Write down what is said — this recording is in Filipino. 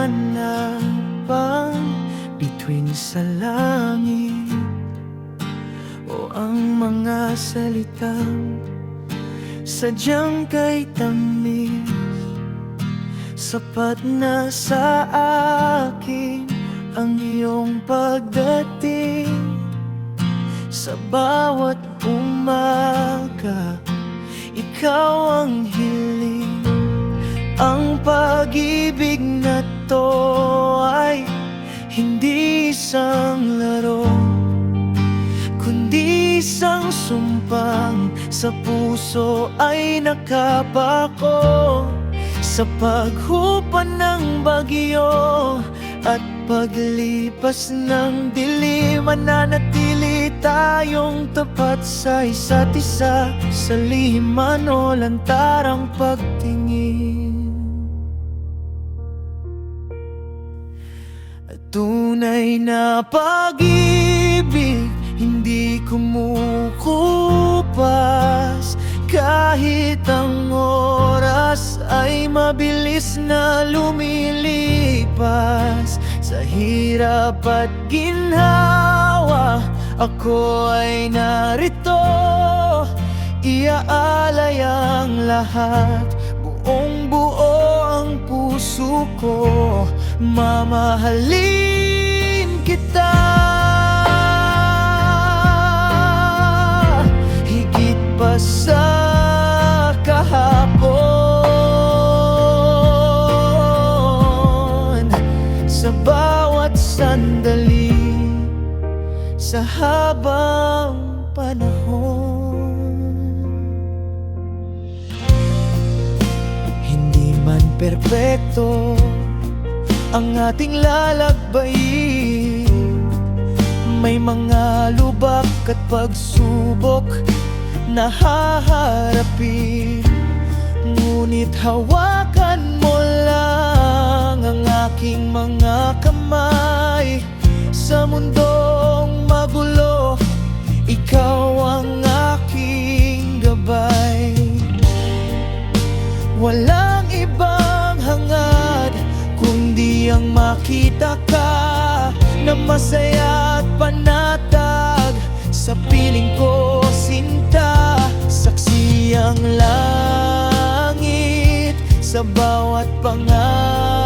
naghahanapan bituin sa langit o ang mga salitang sadyang kay tamis, sapat na sa akin ang iyong pagdating. Sa bawat umaga, ikaw ang hiling. Ang pag-ibig na to ay hindi isang laro, kundi isang sumpang sa puso ay nakapako. Sa paghupan ng bagyo at paglipas ng dilim, mananatili tayong tapat sa isa't isa, sa lihiman o lantarang pagtingin. At tunay na pag-ibig hindi kumukupas, kahit ang oras ay mabilis na lumilipas. Sa hirap at ginhawa, ako ay narito, iaalay ang lahat. Buong buo ang puso ko, mamahalin kita. Higit pa sa kahapon, sa bawat sandali, sa habang panahon. Hindi man perpekto ang ating lalakbayin, may mga lubak at pagsubok na haharapin. Ngunit hawakan mo lang ang aking mga kamay. Sa mundong magulo, ikaw ang aking gabay. Walang ibang hangad kundi ang makita ka na masaya at panatag. Sa piling ko sinta, saksi ang langit sa bawat pangarap.